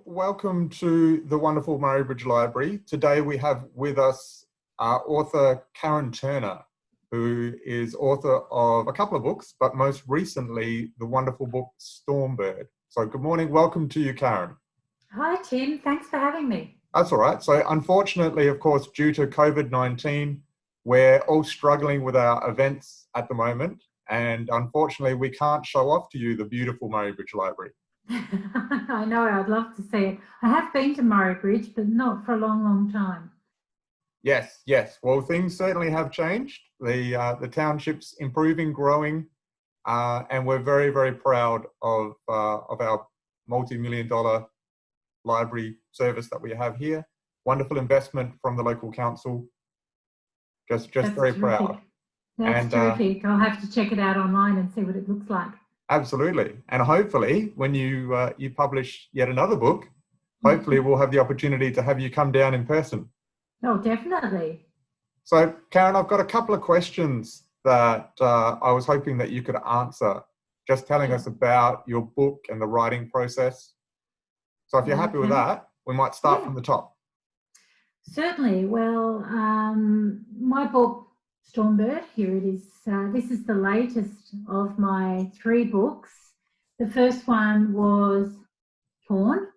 Welcome to the wonderful Murray Bridge Library. Today we have with us author Karen Turner, who is author of a couple of books, but most recently the wonderful book Stormbird. So good morning, welcome to you, Karen. Hi Tim, thanks for having me. That's all right. So unfortunately, of course, due to COVID-19, we're all struggling with our events at the moment. And unfortunately, we can't show off to you the beautiful Murray Bridge Library. I know, I'd love to see it. I have been to Murray Bridge, but not for a long, long time. Yes. Well, things certainly have changed. The township's improving, growing, and we're very, very proud of our multi-million-dollar library service that we have here. Wonderful investment from the local council. Just That's very terrific. proud. That's terrific. I'll have to check it out online and see what it looks like. Absolutely. And hopefully when you publish yet another book, hopefully we'll have the opportunity to have you come down in person. Oh, definitely. So Karen, I've got a couple of questions that I was hoping that you could answer, just telling us about your book and the writing process. So if you're happy with that, we might start from the top. Certainly. Well, my book, Stormbird, here it is. This is the latest of my 3 books. The first one was Torn.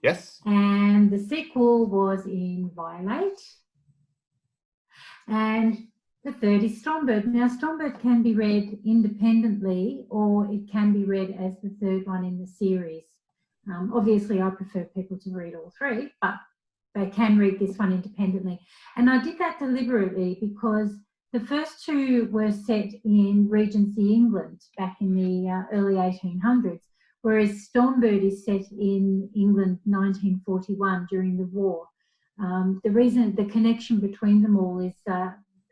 Yes. And the sequel was in Violate. And the third is Stormbird. Now, Stormbird can be read independently or it can be read as the third one in the series. Obviously, I prefer people to read all 3, but they can read this one independently. And I did that deliberately because the first 2 were set in Regency, England, back in the early 1800s, whereas Stormbird is set in England 1941 during the war. The connection between them all is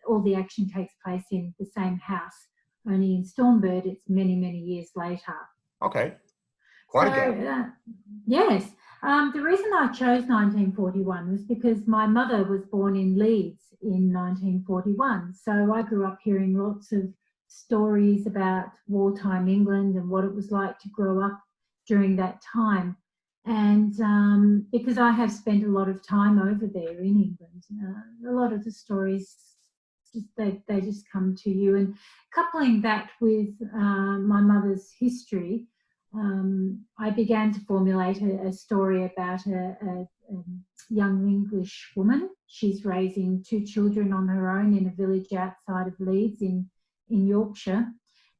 all the action takes place in the same house, only in Stormbird it's many, many years later. Okay, quite a gap. Yes. The reason I chose 1941 was because my mother was born in Leeds in 1941. So I grew up hearing lots of stories about wartime England and what it was like to grow up during that time. And because I have spent a lot of time over there in England, a lot of the stories, they just come to you. And coupling that with my mother's history, I began to formulate a story about a young English woman. She's raising 2 children on her own in a village outside of Leeds in Yorkshire,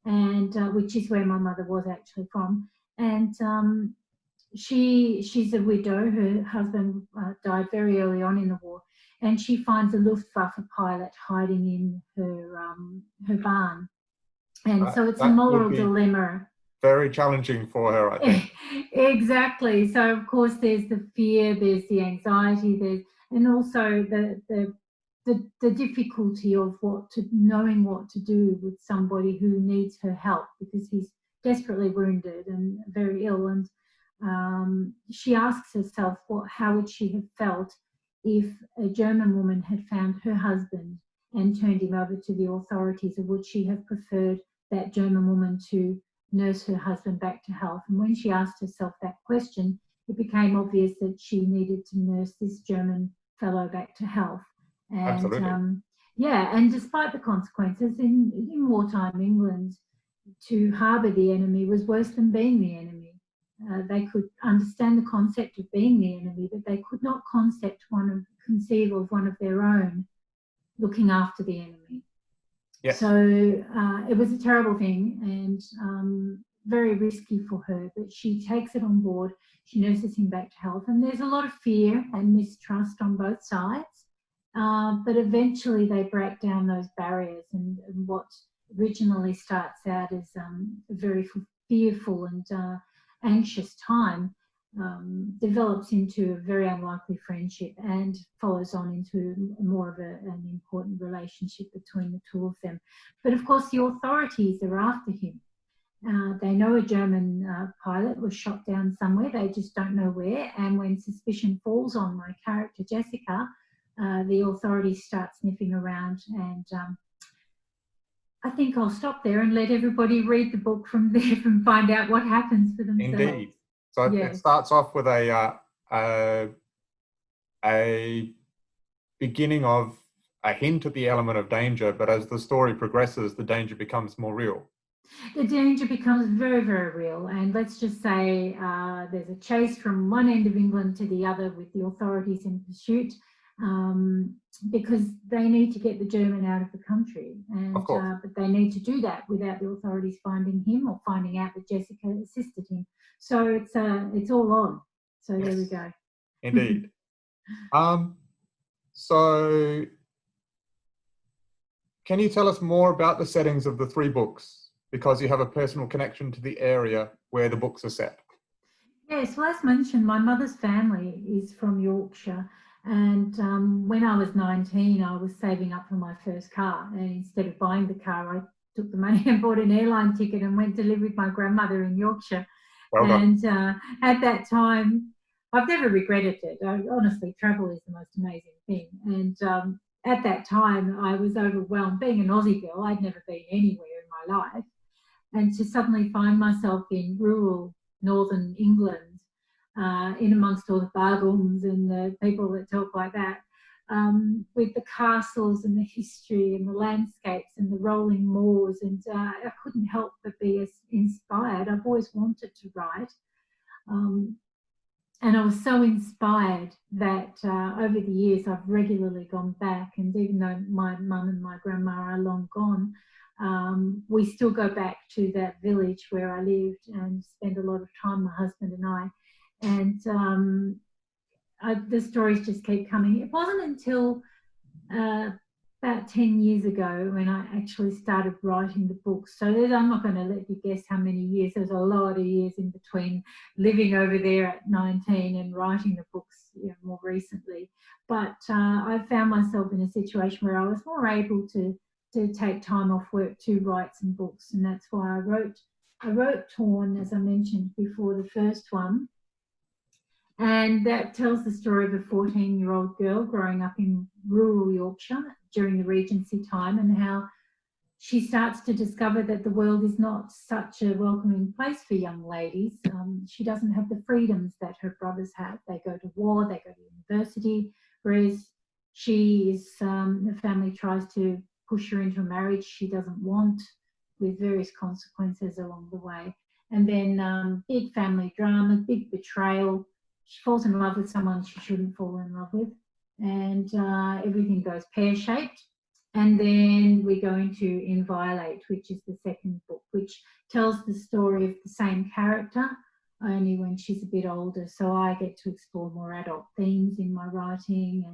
and which is where my mother was actually from. And she's a widow. Her husband died very early on in the war, and she finds a Luftwaffe pilot hiding in her barn. And so it's a moral dilemma. Very challenging for her, I think. Exactly. So of course there's the fear, there's the anxiety, and also the difficulty of knowing what to do with somebody who needs her help because he's desperately wounded and very ill. And she asks herself, how would she have felt if a German woman had found her husband and turned him over to the authorities, or would she have preferred that German woman to nurse her husband back to health? And when she asked herself that question, it became obvious that she needed to nurse this German fellow back to health. And absolutely. And despite the consequences in wartime England, to harbour the enemy was worse than being the enemy. They could understand the concept of being the enemy, but they could not conceive of one of their own looking after the enemy. Yes. So it was a terrible thing and very risky for her, but she takes it on board. She nurses him back to health, and there's a lot of fear and mistrust on both sides, but eventually they break down those barriers, and what originally starts out as a very fearful and anxious time develops into a very unlikely friendship and follows on into more of an important relationship between the 2 of them. But of course the authorities are after him. They know a German pilot was shot down somewhere, they just don't know where, and when suspicion falls on my character Jessica, the authorities start sniffing around, and I think I'll stop there and let everybody read the book from there and find out what happens for themselves. Indeed. So it Yes. starts off with a beginning of a hint at the element of danger, but as the story progresses, the danger becomes more real. The danger becomes very, very real. And let's just say there's a chase from one end of England to the other with the authorities in pursuit, because they need to get the German out of the country. And Of course. but they need to do that without the authorities finding him or finding out that Jessica assisted him. So it's all on. So Yes. there we go. Indeed. So can you tell us more about the settings of the 3 books? Because you have a personal connection to the area where the books are set. Yes, well, as mentioned, my mother's family is from Yorkshire. And when I was 19, I was saving up for my first car. And instead of buying the car, I took the money and bought an airline ticket and went to live with my grandmother in Yorkshire. Well done. And at that time, I've never regretted it. Honestly, travel is the most amazing thing. And at that time, I was overwhelmed. Being an Aussie girl, I'd never been anywhere in my life. And to suddenly find myself in rural northern England, in amongst all the bargums and the people that talk like that, with the castles and the history and the landscapes and the rolling moors, and I couldn't help but be inspired. I've always wanted to write. And I was so inspired that over the years I've regularly gone back, and even though my mum and my grandma are long gone, we still go back to that village where I lived and spend a lot of time, my husband and I. And the stories just keep coming. It wasn't until about 10 years ago when I actually started writing the books. So I'm not going to let you guess how many years. There's a lot of years in between living over there at 19 and writing the books, more recently. But I found myself in a situation where I was more able to take time off work to write some books. And that's why I wrote Torn, as I mentioned before, the first one. And that tells the story of a 14-year-old girl growing up in rural Yorkshire during the Regency time, and how she starts to discover that the world is not such a welcoming place for young ladies. She doesn't have the freedoms that her brothers have. They go to war, they go to university, whereas the family tries to push her into a marriage she doesn't want, with various consequences along the way. And then big family drama, big betrayal. She falls in love with someone she shouldn't fall in love with, and everything goes pear-shaped. And then we go into Inviolate, which is the second book, which tells the story of the same character, only when she's a bit older. So I get to explore more adult themes in my writing,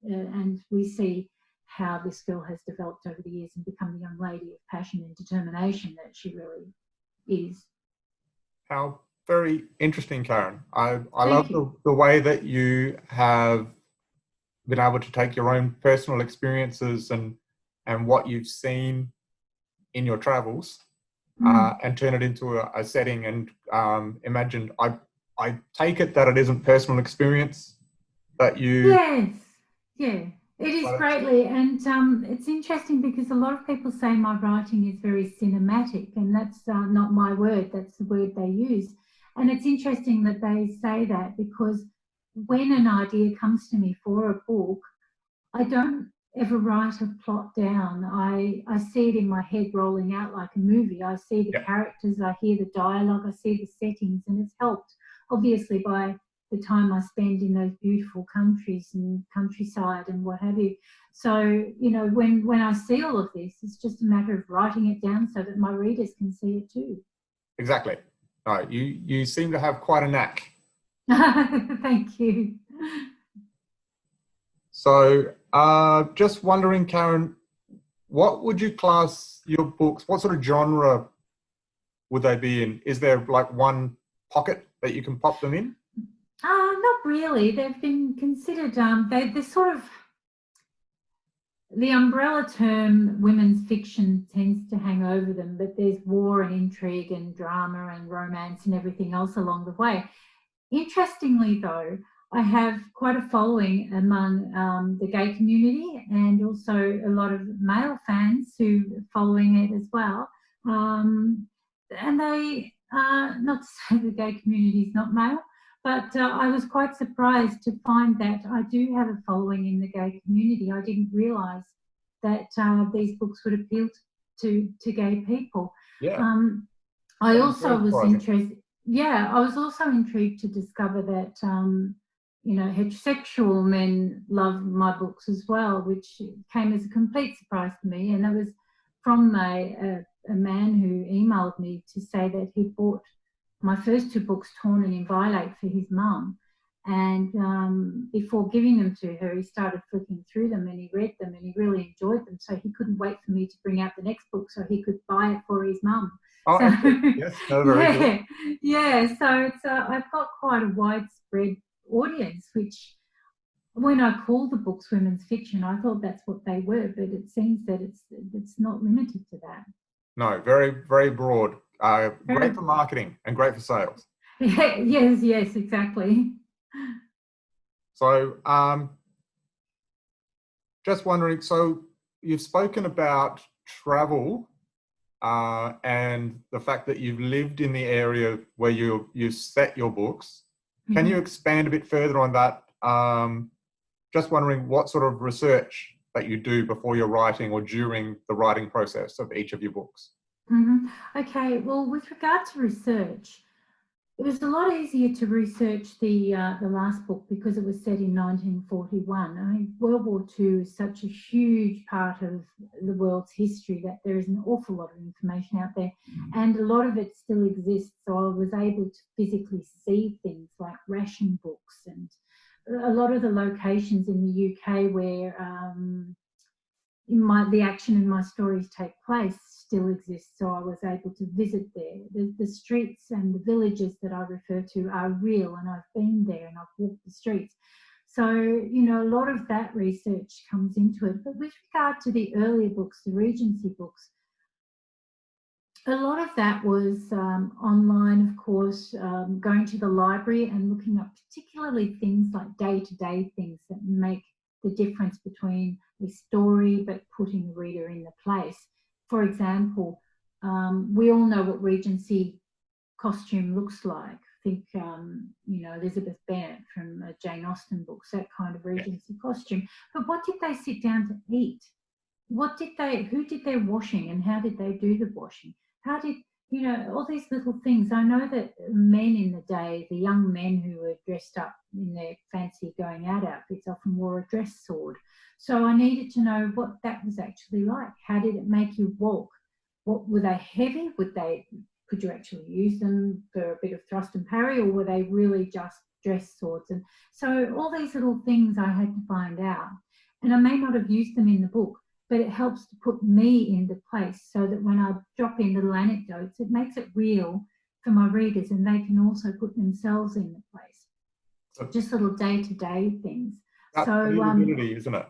and we see how this girl has developed over the years and become the young lady of passion and determination that she really is. How very interesting, Karen. I love the way that you have been able to take your own personal experiences and what you've seen in your travels and turn it into a setting and imagined. I take it that it isn't personal experience that you... Yes, yeah. It is greatly, and it's interesting because a lot of people say my writing is very cinematic, and that's not my word, that's the word they use. And it's interesting that they say that, because when an idea comes to me for a book, I don't ever write a plot down. I see it in my head rolling out like a movie. I see the characters, I hear the dialogue, I see the settings, and it's helped, obviously, by the time I spend in those beautiful countries and countryside and what have you. So, when I see all of this, it's just a matter of writing it down so that my readers can see it too. Exactly. You seem to have quite a knack. Thank you. So, just wondering, Karen, what would you class your books? What sort of genre would they be in? Is there like one pocket that you can pop them in? Not really. They've been considered, they're sort of, the umbrella term women's fiction tends to hang over them, but there's war and intrigue and drama and romance and everything else along the way. Interestingly, though, I have quite a following among the gay community, and also a lot of male fans who are following it as well. And not to say the gay community is not male, but I was quite surprised to find that I do have a following in the gay community. I didn't realise that these books would appeal to gay people. Yeah. I That is also very was surprising. interested. Yeah, I was also intrigued to discover that heterosexual men love my books as well, which came as a complete surprise to me. And it was from a man who emailed me to say that he bought my first two books, Torn and Inviolate, for his mum. And before giving them to her, he started flicking through them and he read them and he really enjoyed them. So he couldn't wait for me to bring out the next book so he could buy it for his mum. Oh, So, yes, no, very good. yeah. So it's I've got quite a widespread audience, which when I call the books women's fiction, I thought that's what they were, but it seems that it's not limited to that. No, very, very broad. Very, Great for marketing and great for sales. yes, exactly. So, just wondering, so you've spoken about travel and the fact that you've lived in the area where you set your books. Can you expand a bit further on that? Just wondering what sort of research that you do before you're writing or during the writing process of each of your books. Okay, well, with regard to research, it was a lot easier to research the last book because it was set in 1941. I mean, World War II is such a huge part of the world's history that there is an awful lot of information out there, and a lot of it still exists. So I was able to physically see things like ration books and a lot of the locations in the UK where the action in my stories take place still exists, so I was able to visit there. The streets and the villages that I refer to are real, and I've been there and I've walked the streets. So, a lot of that research comes into it. But with regard to the earlier books, the Regency books, a lot of that was online, of course, going to the library and looking up particularly things like day-to-day things that make the difference between a story but putting the reader in the place. For example, we all know what Regency costume looks like. Think, Elizabeth Bennet from Jane Austen books, that kind of Regency costume. But what did they sit down to eat? Who did their washing and how did they do the washing? How did, all these little things. I know that men in the day, the young men who were dressed up in their fancy going out outfits often wore a dress sword. So I needed to know what that was actually like. How did it make you walk? What were they heavy? Could you actually use them for a bit of thrust and parry, or were they really just dress swords? And so all these little things I had to find out. And I may not have used them in the book, but it helps to put me into place so that when I drop in little anecdotes, it makes it real for my readers and they can also put themselves in the place. So, just little day-to-day things. That's believability, isn't it?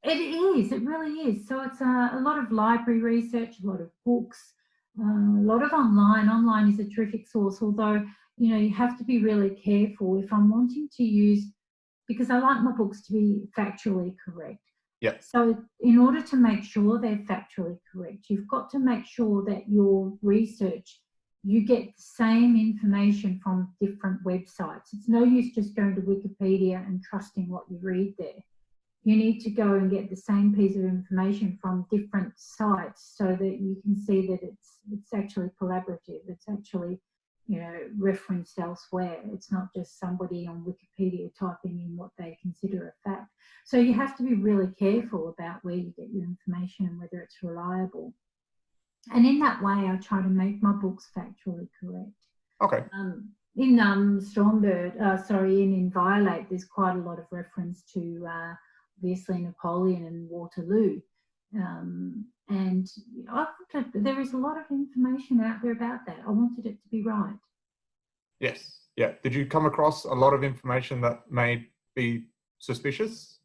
It is, it really is. So it's a lot of library research, a lot of books, a lot of online. Online is a terrific source, although, you have to be really careful if I'm wanting to use, because I like my books to be factually correct. Yeah. So in order to make sure they're factually correct, you've got to make sure that your research, you get the same information from different websites. It's no use just going to Wikipedia and trusting what you read there. You need to go and get the same piece of information from different sites so that you can see that it's actually collaborative. It's actually, referenced elsewhere. It's not just somebody on Wikipedia typing in what they consider a fact. So you have to be really careful about where you get your information and whether it's reliable. And in that way, I try to make my books factually correct. Okay. In Stormbird, in Inviolate, there's quite a lot of reference to obviously Napoleon and Waterloo. And I thought that there is a lot of information out there about that. I wanted it to be right. Yes. Yeah. Did you come across a lot of information that may be suspicious?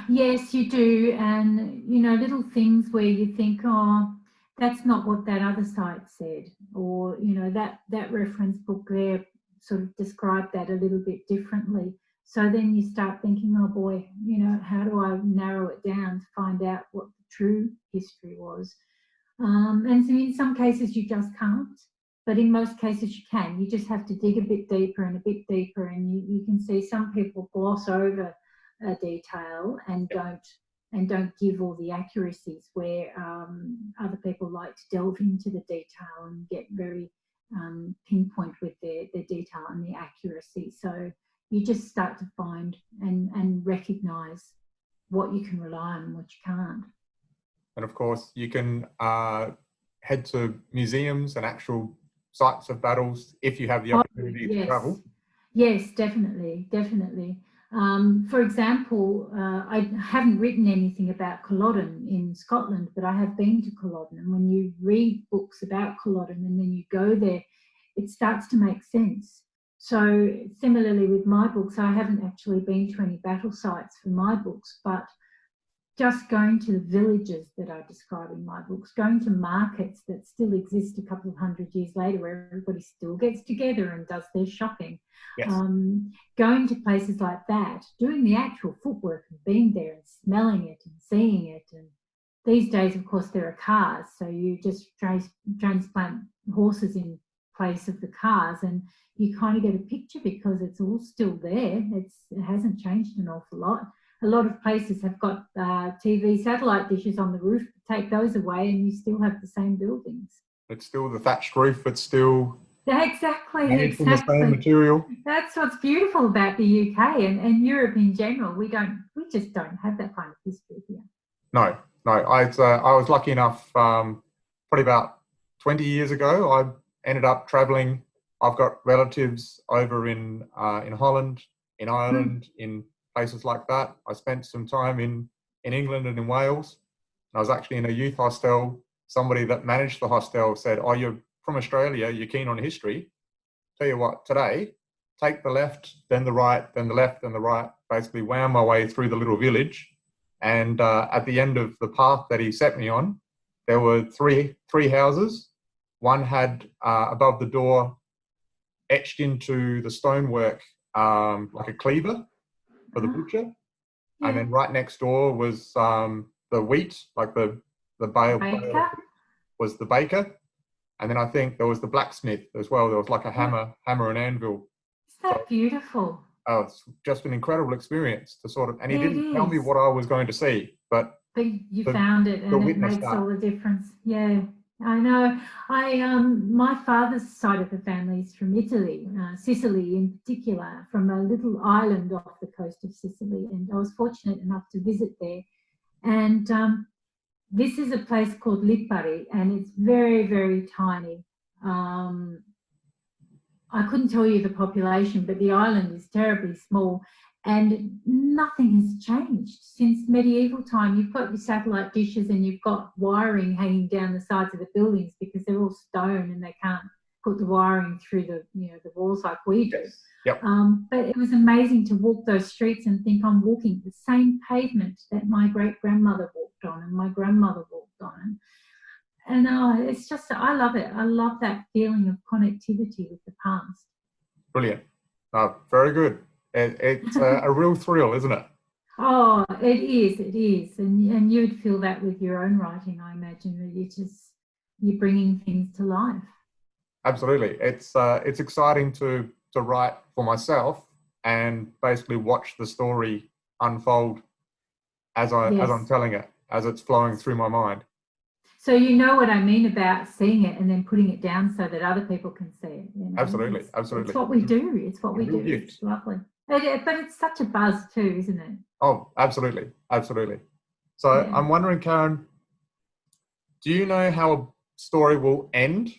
Yes, you do. And, little things where you think, oh, that's not what that other site said. Or, that reference book there sort of described that a little bit differently. So then you start thinking, oh boy, how do I narrow it down to find out what the true history was? And so in some cases you just can't. but in most cases you can. You just have to dig a bit deeper and a bit deeper, and you can see some people gloss over a detail and don't give all the accuracies, where other people like to delve into the detail and get very pinpoint with their detail and the accuracy. So you just start to find and recognise what you can rely on and what you can't. And of course, you can head to museums and actual sites of battles if you have the opportunity to travel. Yes, definitely. For example, I haven't written anything about Culloden in Scotland, but I have been to Culloden. And when you read books about Culloden and then you go there, it starts to make sense. So similarly with my books, I haven't actually been to any battle sites for my books, but just going to the villages that I describe in my books, going to markets that still exist a couple of 100 years later, where everybody still gets together and does their shopping. Yes. Going to places like that, doing the actual footwork and being there and smelling it and seeing it. And these days, of course, there are cars, so you just transplant horses in place of the cars, and you kind of get a picture because it's all still there. It hasn't changed an awful lot. A lot of places have got TV satellite dishes on the roof. Take those away and you still have the same buildings. It's still the thatched roof. It's still exactly from the same material. That's what's beautiful about the UK and Europe in general. We just don't have that kind of history here. No. I was lucky enough. Probably about 20 years ago, I ended up travelling. I've got relatives over in Holland, in Ireland, in places like that. I spent some time in England and in Wales. I was actually in a youth hostel. Somebody that managed the hostel said, "Oh, you're from Australia, you're keen on history. Tell you what, today, take the left, then the right, then the left, then the right." Basically wound my way through the little village. And at the end of the path that he set me on, there were three houses. One had above the door, etched into the stonework, like a cleaver for the butcher. Yeah. And then right next door was the wheat, like the bale was the baker. And then I think there was the blacksmith as well. There was like a hammer and anvil. Isn't that beautiful? Oh, it's just an incredible experience to sort of, and he didn't tell me what I was going to see, but you found it, and it makes all the difference. Yeah, I know. My father's side of the family is from Italy, Sicily in particular, from a little island off the coast of Sicily, and I was fortunate enough to visit there. And this is a place called Lipari, and it's very, very tiny. I couldn't tell you the population, but the island is terribly small, and nothing has changed since medieval time. You've got your satellite dishes and you've got wiring hanging down the sides of the buildings because they're all stone and they can't put the wiring through the walls like we do. Yes. Yep. But it was amazing to walk those streets and think I'm walking the same pavement that my great-grandmother walked on and my grandmother walked on. And it's just, I love it. I love that feeling of connectivity with the past. Brilliant. Very good. It's a real thrill, isn't it? Oh, it is. And you'd feel that with your own writing, I imagine, that you're bringing things to life. Absolutely. It's exciting to write for myself and basically watch the story unfold as I'm telling it, as it's flowing through my mind. So you know what I mean about seeing it and then putting it down so that other people can see it. You know? Absolutely. It's what we do. It's what we do. Gift. It's lovely. But it's such a buzz too, isn't it? Oh, absolutely. So yeah. I'm wondering, Karen, do you know how a story will end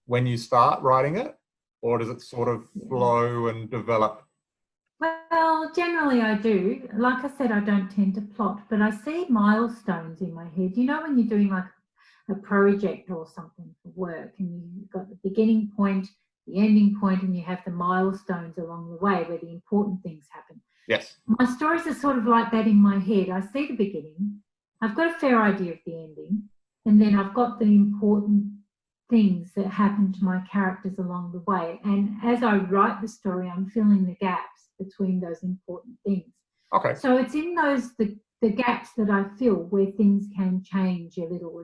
when you start writing it? Or does it sort of flow and develop? Well, generally I do. Like I said, I don't tend to plot, but I see milestones in my head. You know when you're doing like a project or something for work and you've got the beginning point, the ending point, and you have the milestones along the way where the important things happen. Yes. My stories are sort of like that in my head. I see the beginning, I've got a fair idea of the ending, and then I've got the important things that happen to my characters along the way. And as I write the story, I'm filling the gaps between those important things. Okay. So it's in those, the gaps that I fill where things can change a little,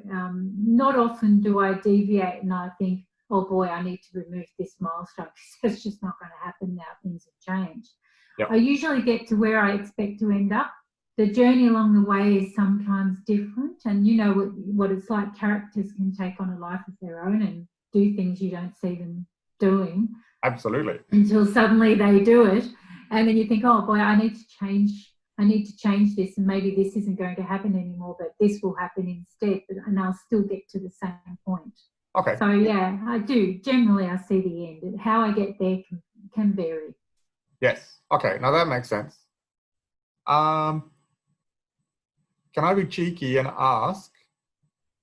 Not often do I deviate and I think, oh boy, I need to remove this milestone because it's just not going to happen now. Things have changed. Yep. I usually get to where I expect to end up. The journey along the way is sometimes different, and you know what it's like. Characters can take on a life of their own and do things you don't see them doing. Absolutely. Until suddenly they do it, and then you think, oh boy, I need to change this, and maybe this isn't going to happen anymore, but this will happen instead, and I'll still get to the same point. Okay. So yeah, I do. Generally, I see the end. How I get there can vary. Yes. Okay. Now that makes sense. Can I be cheeky and ask,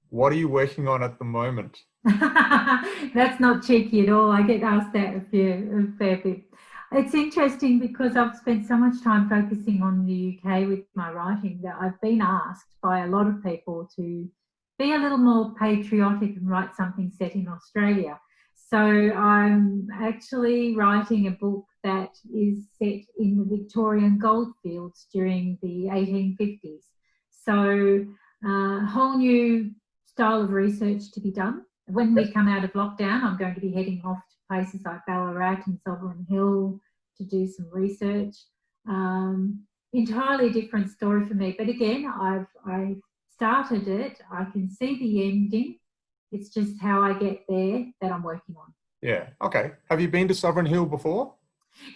what are you working on at the moment? That's not cheeky at all. I get asked that a fair bit. It's interesting because I've spent so much time focusing on the UK with my writing that I've been asked by a lot of people to be a little more patriotic and write something set in Australia. So I'm actually writing a book that is set in the Victorian goldfields during the 1850s. So a whole new style of research to be done. When we come out of lockdown, I'm going to be heading off to places like Ballarat and Sovereign Hill to do some research. Entirely different story for me. But again, I've started it. I can see the ending. It's just how I get there that I'm working on. Yeah. Okay. Have you been to Sovereign Hill before?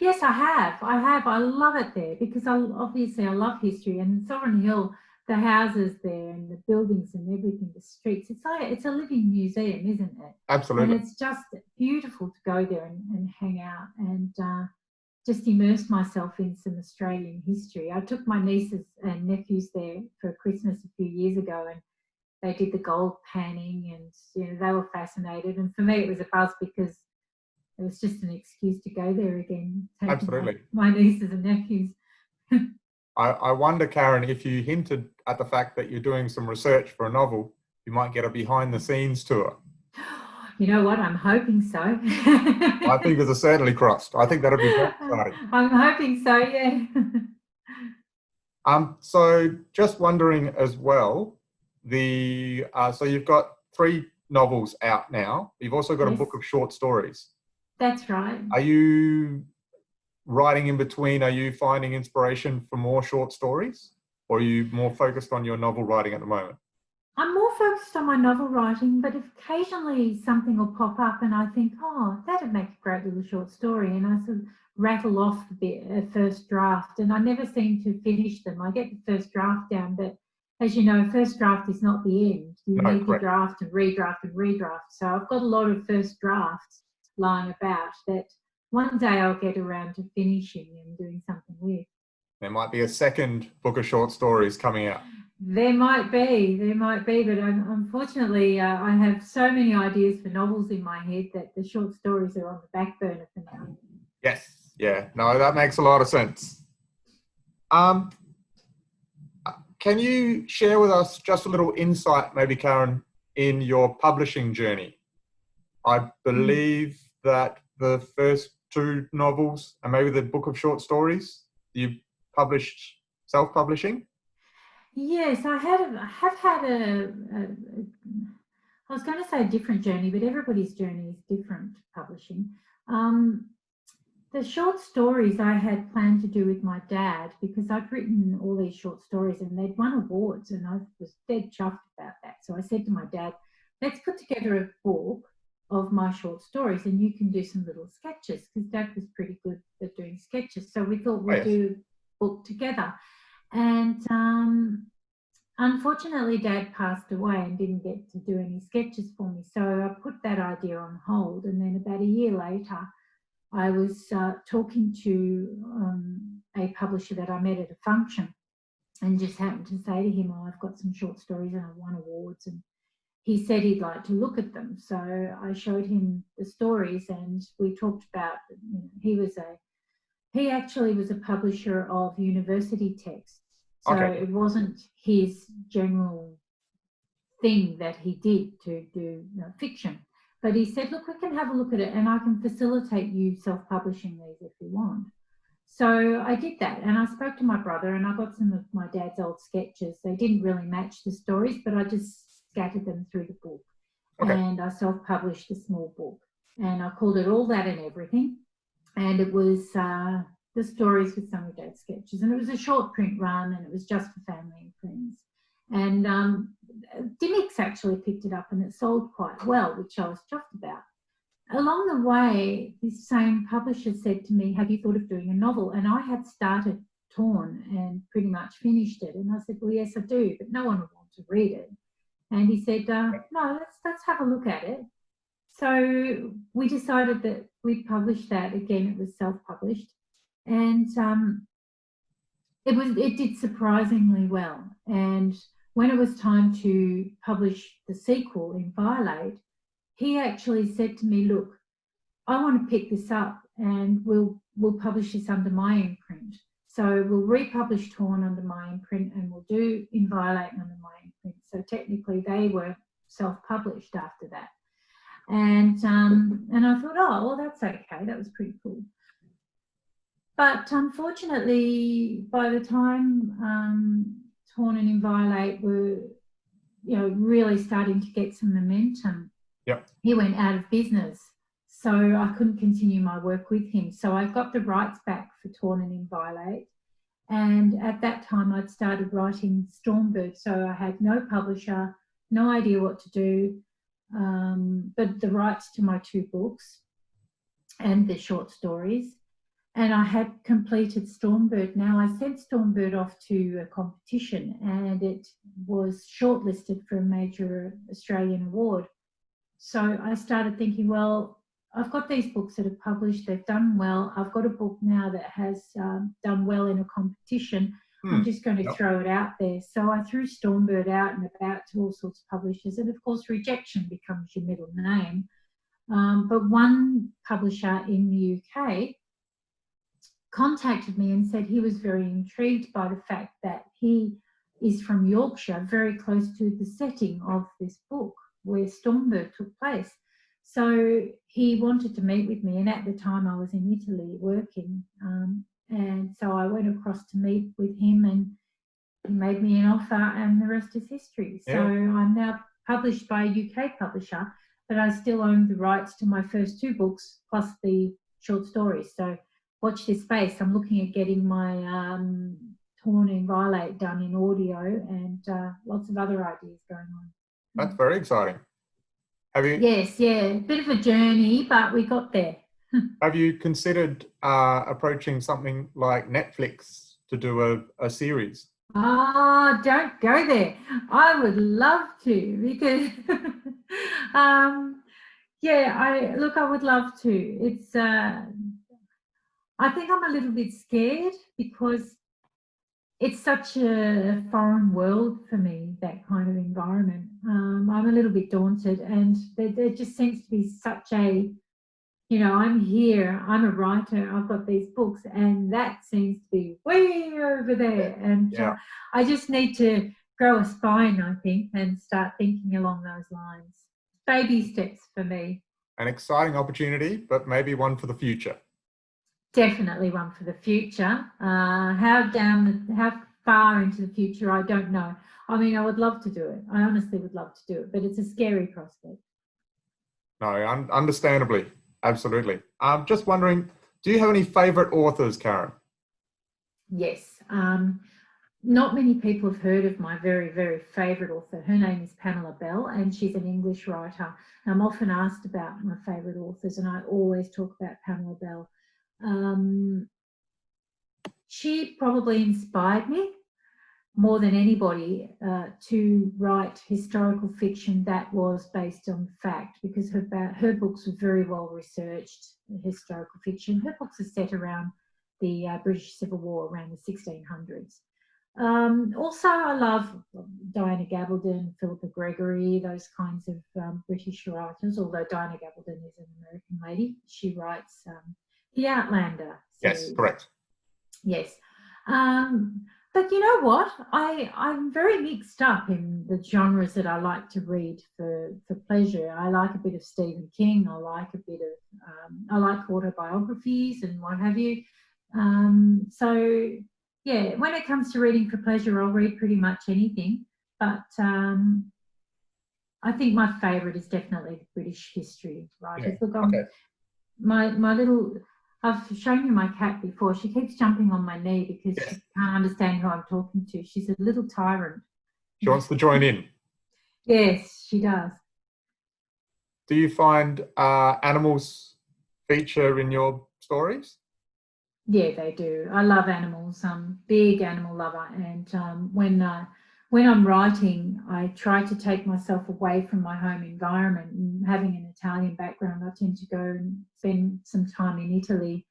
Yes, I have. I love it there because I love history, and Sovereign Hill, the houses there and the buildings and everything, the streets. It's a living museum, isn't it? Absolutely. And it's just beautiful to go there and hang out and just immerse myself in some Australian history. I took my nieces and nephews there for Christmas a few years ago, and they did the gold panning, and they were fascinated. And for me, it was a buzz because it was just an excuse to go there again. Absolutely. My nieces and nephews. I wonder, Karen, if you hinted at the fact that you're doing some research for a novel, you might get a behind-the-scenes tour. You know what? I'm hoping so. My fingers are certainly crossed. I think that'll be very exciting. I'm hoping so, yeah. So just wondering as well, so you've got 3 novels out now. You've also got a book of short stories. That's right. Are you writing in between? Are you finding inspiration for more short stories, or are you more focused on your novel writing at the moment? I'm more focused on my novel writing, but occasionally something will pop up and I think, oh, that'd make a great little short story. And I sort of rattle off a first draft, and I never seem to finish them. I get the first draft down, but as you know, first draft is not the end. You need to draft and redraft and redraft. So I've got a lot of first drafts lying about that one day I'll get around to finishing and doing something with. There might be a second book of short stories coming out. There might be, but unfortunately, I have so many ideas for novels in my head that the short stories are on the back burner for now. Yes, yeah, no, that makes a lot of sense. Can you share with us just a little insight, maybe, Karen, in your publishing journey? I believe that the first 2 novels and maybe the book of short stories you published self-publishing? Yes, I have had I was going to say a different journey, but everybody's journey is different publishing. The short stories I had planned to do with my dad because I'd written all these short stories and they'd won awards, and I was dead chuffed about that. So I said to my dad, let's put together a book of my short stories and you can do some little sketches, because Dad was pretty good at doing sketches. So we thought we'd do a book together. And unfortunately, Dad passed away and didn't get to do any sketches for me. So I put that idea on hold. And then about a year later, I was talking to a publisher that I met at a function, and just happened to say to him, oh, I've got some short stories and I've won awards. And he said he'd like to look at them. So I showed him the stories and we talked about, he actually was a publisher of university texts. So it wasn't his general thing that he did to do fiction. But he said, look, we can have a look at it and I can facilitate you self-publishing these if you want. So I did that, and I spoke to my brother and I got some of my dad's old sketches. They didn't really match the stories, but I just scattered them through the book. Okay. and I self-published a small book, and I called it All That and Everything, and it was the stories with some of Dad's sketches, and it was a short print run, and it was just for family and friends. And Dimmicks actually picked it up, and it sold quite well, which I was chuffed about. Along the way, this same publisher said to me, "Have you thought of doing a novel?" And I had started Torn and pretty much finished it. And I said, "Well, yes, I do, but no one would want to read it." And he said, "No, let's have a look at it." So we decided that we'd publish that. Again, it was self-published. And it did surprisingly well. And when it was time to publish the sequel in Violate, he actually said to me, "Look, I want to pick this up and we'll publish this under my imprint. So we'll republish Torn under my imprint and we'll do Inviolate under my imprint." So technically they were self-published after that. And I thought, oh, well, that's okay. That was pretty cool. But unfortunately, by the time Torn and Inviolate were, really starting to get some momentum, Yep. he went out of business. So I couldn't continue my work with him. So I got the rights back for Torn and Inviolate. And at that time, I'd started writing Stormbird. So I had no publisher, no idea what to do, but the rights to my 2 books and the short stories. And I had completed Stormbird. Now, I sent Stormbird off to a competition and it was shortlisted for a major Australian award. So I started thinking, well, I've got these books that are published, they've done well. I've got a book now that has done well in a competition. I'm just going to throw it out there. So I threw Stormbird out and about to all sorts of publishers. And of course, rejection becomes your middle name. But one publisher in the UK contacted me and said he was very intrigued by the fact that he is from Yorkshire, very close to the setting of this book where Stormbird took place. So he wanted to meet with me, and at the time I was in Italy working, and so I went across to meet with him and he made me an offer, and the rest is history. So I'm now published by a UK publisher, but I still own the rights to my first 2 books plus the short stories. So watch this space. I'm looking at getting my Torn and Violate done in audio and lots of other ideas going on. That's very exciting. Have you? Yes, yeah, bit of a journey, but we got there. Have you considered approaching something like Netflix to do a series? Oh, don't go there. I would love to because, I would love to. It's, I think I'm a little bit scared because it's such a foreign world for me, that kind of environment. I'm a little bit daunted, and there just seems to be such a, I'm here, I'm a writer, I've got these books, and that seems to be way over there. And I just need to grow a spine, I think, and start thinking along those lines. Baby steps for me. An exciting opportunity, but maybe one for the future. Definitely one for the future. How far into the future, I don't know. I mean, I would love to do it. I honestly would love to do it, but it's a scary prospect. No, understandably. Absolutely. I'm just wondering, do you have any favourite authors, Karen? Yes. Not many people have heard of my very, very favourite author. Her name is Pamela Bell, and she's an English writer. I'm often asked about my favourite authors, and I always talk about Pamela Bell. She probably inspired me more than anybody to write historical fiction that was based on fact, because her books were very well researched, historical fiction. Her books are set around the British Civil War, around the 1600s. Also, I love Diana Gabaldon, Philippa Gregory, those kinds of British writers, although Diana Gabaldon is an American lady. She writes The Outlander series. Yes, correct. Yes. But you know what? I'm very mixed up in the genres that I like to read for pleasure. I like a bit of Stephen King. I like a bit of, I like autobiographies and what have you. So, yeah, when it comes to reading for pleasure, I'll read pretty much anything. But I think my favourite is definitely the British history writers. Yeah. Look, Okay. my little, I've shown you my cat before. She keeps jumping on my knee because Yes. she can't understand who I'm talking to. She's a little tyrant. She wants to join in. Yes, she does. Do you find animals feature in your stories? Yeah, they do. I love animals. I'm a big animal lover, and when I'm writing, I try to take myself away from my home environment. And having an Italian background, I tend to go and spend some time in Italy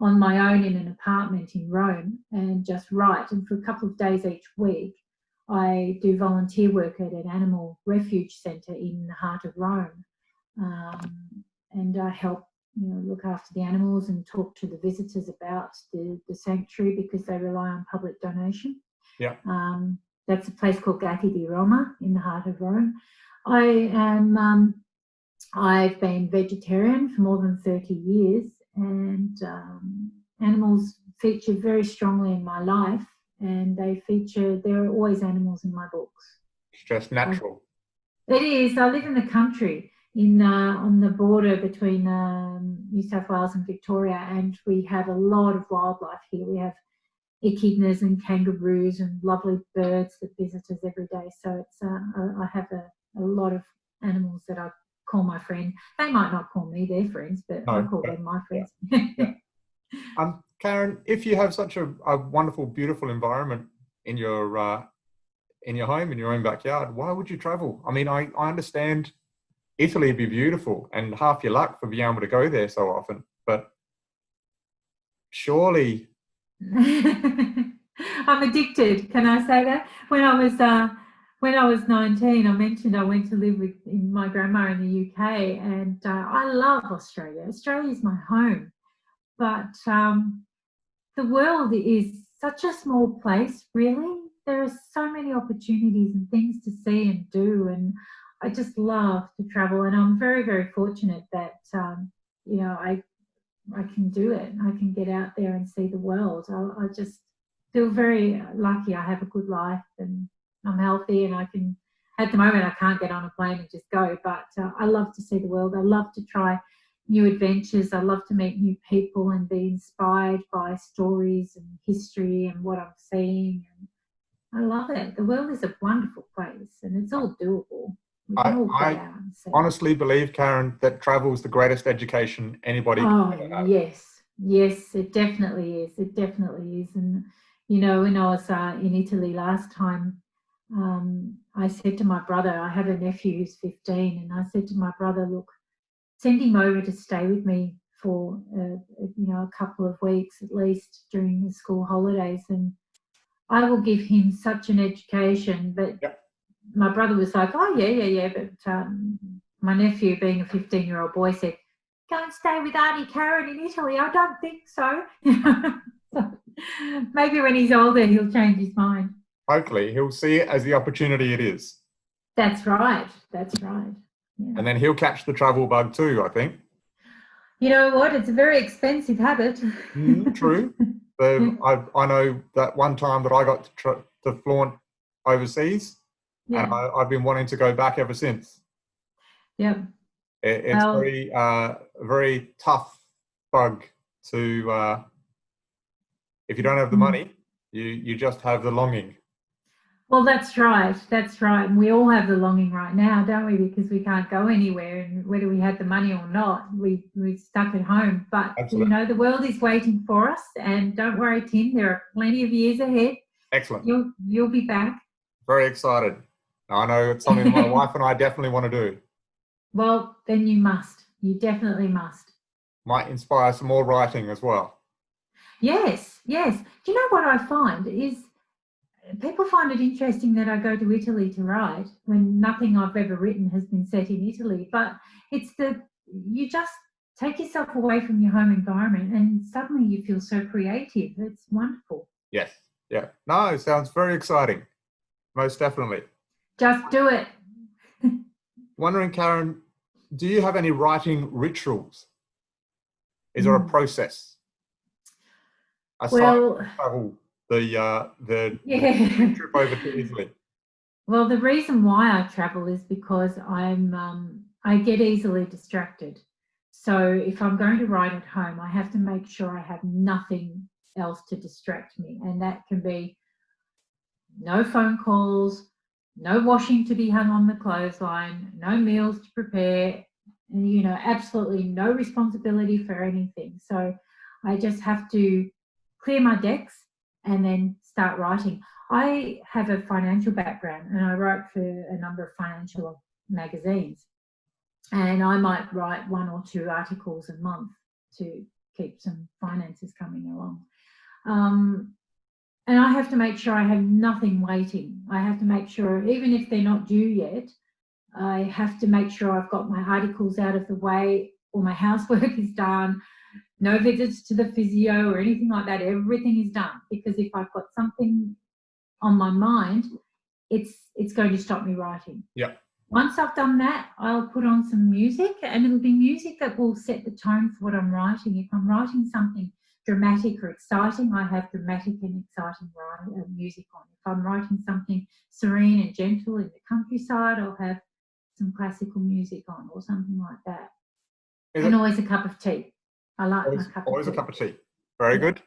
on my own in an apartment in Rome and just write. And for a couple of days each week, I do volunteer work at an animal refuge centre in the heart of Rome, and I help look after the animals and talk to the visitors about the sanctuary because they rely on public donation. Yeah. That's a place called Gatti di Roma in the heart of Rome. I've been vegetarian for more than 30 years, and animals feature very strongly in my life, and there are always animals in my books. It's just natural. It is. I live in the country on the border between New South Wales and Victoria, and we have a lot of wildlife here. We have echidnas and kangaroos and lovely birds that visit us every day. So I have a lot of animals that I call my friend. They might not call me their friends, but I call them my friends. Yeah. Karen, if you have such a wonderful, beautiful environment in your home, in your own backyard, why would you travel? I mean, I understand Italy would be beautiful and half your luck for being able to go there so often, but surely... I'm addicted. Can I say that? When I was 19, I mentioned I went to live with my grandma in the UK, and I love Australia. Australia is my home, but the world is such a small place, really. There are so many opportunities and things to see and do, and I just love to travel. And I'm very, very fortunate that I can do it. I can get out there and see the world. I just feel very lucky. I have a good life and I'm healthy, and at the moment, I can't get on a plane and just go, but I love to see the world. I love to try new adventures. I love to meet new people and be inspired by stories and history and what I'm seeing. And I love it. The world is a wonderful place, and it's all doable. We can all go out and see. Honestly believe, Karen, that travel is the greatest education anybody can ever have. Yes, it definitely is. It definitely is. And when I was in Italy last time, I said to my brother, I have a nephew who's 15, and I said to my brother, look, send him over to stay with me for a couple of weeks at least during the school holidays, and I will give him such an education. But my brother was like, oh yeah, but my nephew, being a 15-year-old boy, said, go and stay with Auntie Karen in Italy. I don't think so. So maybe when he's older, he'll change his mind. Hopefully, he'll see it as the opportunity it is. That's right. Yeah. And then he'll catch the travel bug too, I think. You know what? It's a very expensive habit. True. I know that one time that I got to flaunt overseas, and I've been wanting to go back ever since. Yep. It's very tough bug to, if you don't have the money, you just have the longing. Well, that's right. And we all have the longing right now, don't we? Because we can't go anywhere, and whether we had the money or not, we're stuck at home. But, Absolutely. The world is waiting for us. And don't worry, Tim, there are plenty of years ahead. Excellent. You'll be back. Very excited. I know it's something my wife and I definitely want to do. Well, then you must. You definitely must. Might inspire some more writing as well. Yes. Do you know what I find is people find it interesting that I go to Italy to write when nothing I've ever written has been set in Italy. But it's you just take yourself away from your home environment and suddenly you feel so creative. It's wonderful. Yes. Yeah. No, it sounds very exciting. Most definitely. Just do it. Wondering, Karen, do you have any writing rituals? Is there a process? Aside from travel, the trip over to Italy. Well, the reason why I travel is because I get easily distracted. So if I'm going to write at home, I have to make sure I have nothing else to distract me, and that can be no phone calls, no washing to be hung on the clothesline, no meals to prepare, and absolutely no responsibility for anything. So I just have to clear my decks and then start writing. I have a financial background and I write for a number of financial magazines, and I might write 1 or 2 articles a month to keep some finances coming along. Um, and I have to make sure I have nothing waiting. I have to make sure, even if they're not due yet, I have to make sure I've got my articles out of the way, all my housework is done, no visits to the physio or anything like that. Everything is done, because if I've got something on my mind, it's going to stop me writing. Yeah. Once I've done that, I'll put on some music, and it'll be music that will set the tone for what I'm writing. If I'm writing something dramatic or exciting, I have dramatic and exciting music on. If I'm writing something serene and gentle in the countryside, I'll have some classical music on or something like that. And always a cup of tea. I like my cup of tea. Always a cup of tea. Very good.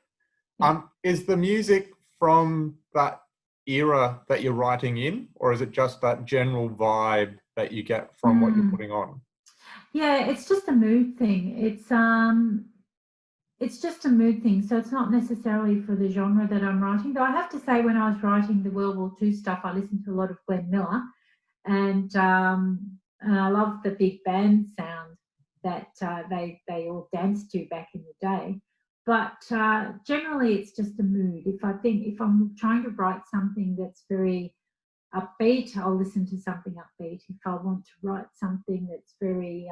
Yeah. Is the music from that era that you're writing in, or is it just that general vibe that you get from what you're putting on? Yeah, it's just a mood thing. It's just a mood thing. So it's not necessarily for the genre that I'm writing. Though I have to say, when I was writing the World War II stuff, I listened to a lot of Glenn Miller, and I love the big band sound that they all danced to back in the day. But generally, it's just a mood. If I'm trying to write something that's very upbeat, I'll listen to something upbeat. If I want to write something that's very,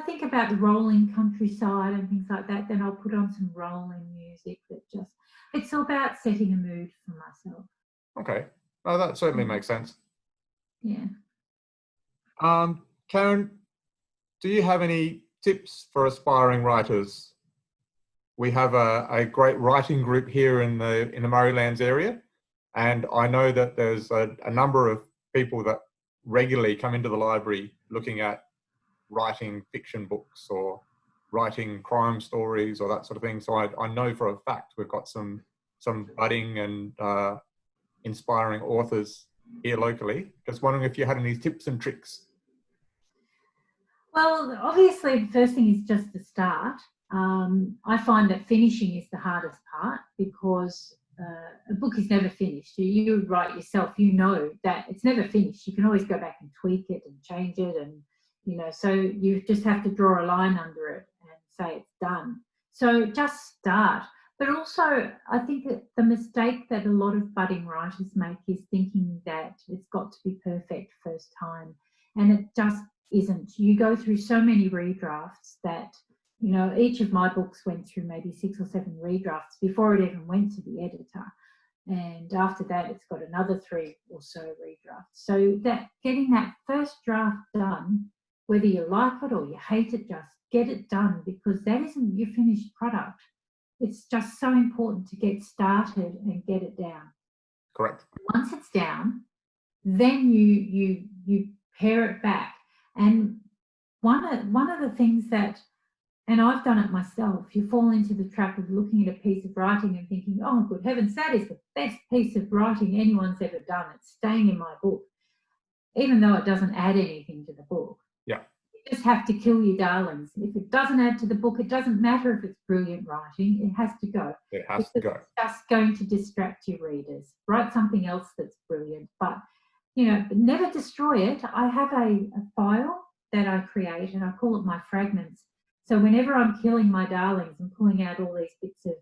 think about the rolling countryside and things like that, then I'll put on some rolling music it's all about setting a mood for myself. Okay. Oh, that certainly makes sense. Yeah. Karen, do you have any tips for aspiring writers? We have a great writing group here in the Murraylands area, and I know that there's a number of people that regularly come into the library looking at writing fiction books or writing crime stories or that sort of thing. So I know for a fact we've got some budding and inspiring authors here locally. Just wondering if you had any tips and tricks. Well, obviously, the first thing is just to start. I find that finishing is the hardest part, because a book is never finished. You write yourself, you know that it's never finished. You can always go back and tweak it and change it, and so you just have to draw a line under it and say it's done. So just start. But also, I think that the mistake that a lot of budding writers make is thinking that it's got to be perfect first time, and it just isn't. You go through so many redrafts that, each of my books went through maybe 6 or 7 redrafts before it even went to the editor. And after that, it's got another 3 or so redrafts. So that getting that first draft done, whether you like it or you hate it, just get it done, because that isn't your finished product. It's just so important to get started and get it down. Correct. Once it's down, then you pare it back. And one of the things that, and I've done it myself, you fall into the trap of looking at a piece of writing and thinking, oh, good heavens, that is the best piece of writing anyone's ever done. It's staying in my book, even though it doesn't add anything to the book. Yeah. You just have to kill your darlings. If it doesn't add to the book, it doesn't matter if it's brilliant writing. It has to go. It has to go. It's just going to distract your readers. Write something else that's brilliant, but never destroy it. I have a file that I create, and I call it my fragments. So whenever I'm killing my darlings and pulling out all these bits of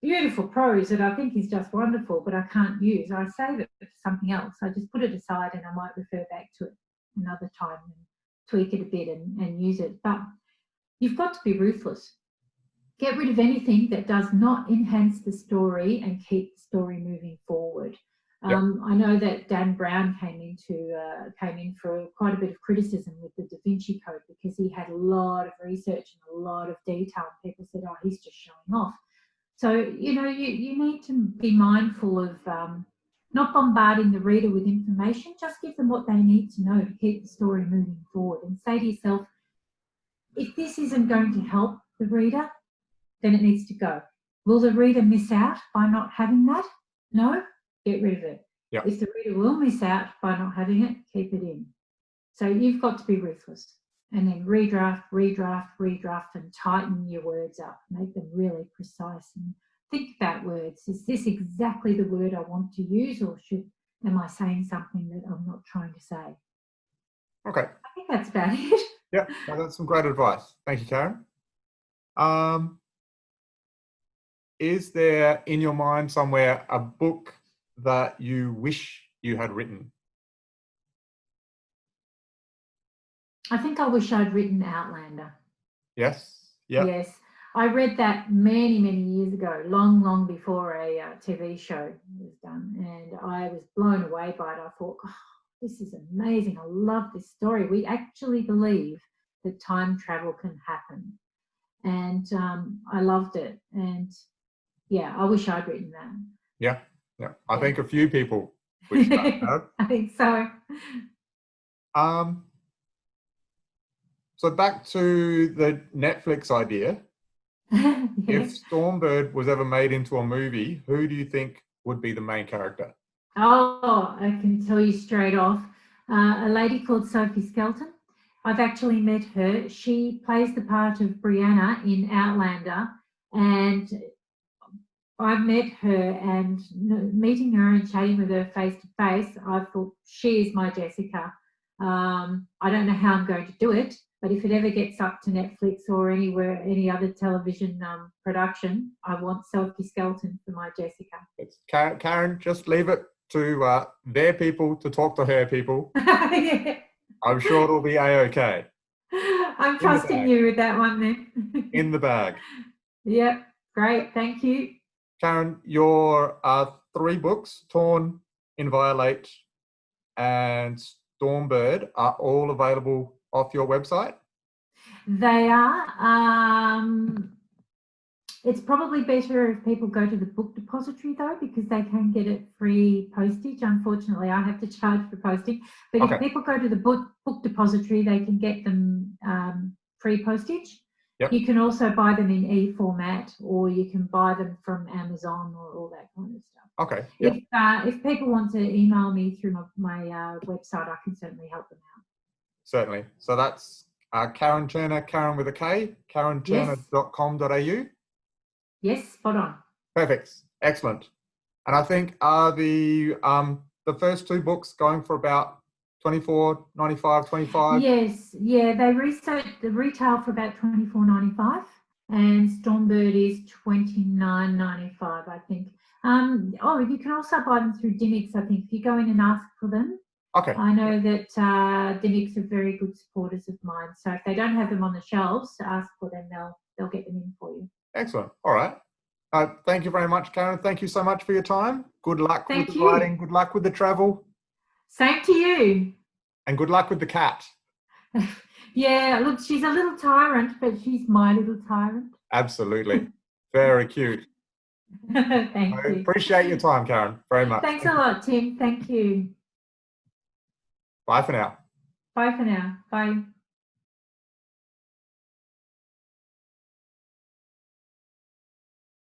beautiful prose that I think is just wonderful, but I can't use, I save it for something else. I just put it aside, and I might refer back to it another time and tweak it a bit and use it. But you've got to be ruthless. Get rid of anything that does not enhance the story and keep the story moving forward. Yep. I know that Dan Brown came in for quite a bit of criticism with the Da Vinci Code, because he had a lot of research and a lot of detail. People said, oh, he's just showing off. So, you need to be mindful of not bombarding the reader with information, just give them what they need to know to keep the story moving forward, and say to yourself, if this isn't going to help the reader, then it needs to go. Will the reader miss out by not having that? No, get rid of it. Yeah. If the reader will miss out by not having it, keep it in. So you've got to be ruthless, and then redraft, and tighten your words up, make them really precise, and think about words. Is this exactly the word I want to use, or am I saying something that I'm not trying to say? Okay. I think that's about it. Yeah, no, that's some great advice. Thank you, Karen. Is there in your mind somewhere a book that you wish you had written? I think I wish I'd written Outlander. Yes. Yeah. Yes. I read that many, many years ago, long, long before a TV show was done. And I was blown away by it. I thought, oh, this is amazing. I love this story. We actually believe that time travel can happen. And I loved it. And yeah, I wish I'd written that. Yeah. Yeah. I think a few people wish that had. I think so. So back to the Netflix idea. Yes. If Stormbird was ever made into a movie, who do you think would be the main character? Oh, I can tell you straight off. A lady called Sophie Skelton. I've actually met her. She plays the part of Brianna in Outlander, and I've met her, and meeting her and chatting with her face to face, I thought she is my Jessica. I don't know how I'm going to do it, but if it ever gets up to Netflix or anywhere, any other television production, I want Sophie Skelton for my Jessica. It's Karen, just leave it to their people to talk to her people. Yeah. I'm sure it'll be a-okay. I'm trusting you with that one then. In the bag. Yep, great, thank you. Karen, your 3 books, Torn, Inviolate, and Stormbird, are all available off your website? They are. It's probably better if people go to the book depository though, because they can get it free postage. Unfortunately, I have to charge for posting. But Okay. if people go to the book depository, they can get them free postage. Yep. You can also buy them in e-format, or you can buy them from Amazon or all that kind of stuff. Okay. Yep. If people want to email me through my website, I can certainly help them out. Certainly. So that's Karen Turner, Karen with a K, karenturner.com.au. Yes, spot on. Perfect. Excellent. And I think the first 2 books going for about $24.95, $25. Yes, yeah, they retail for about $24.95, and Stormbird is $29.95, I think. You can also buy them through Dimmicks, I think, if you go in and ask for them. Okay. I know that Dimmicks are very good supporters of mine, so if they don't have them on the shelves, ask for them, they'll get them in for you. Excellent. All right. Thank you very much, Karen. Thank you so much for your time. Good luck with the writing. Good luck with the travel. Same to you. And good luck with the cat. Yeah, look, she's a little tyrant, but she's my little tyrant. Absolutely. Very cute. Thank you. Appreciate your time, Karen, very much. Thanks a lot, Tim. Thank you. Bye for now. Bye for now. Bye.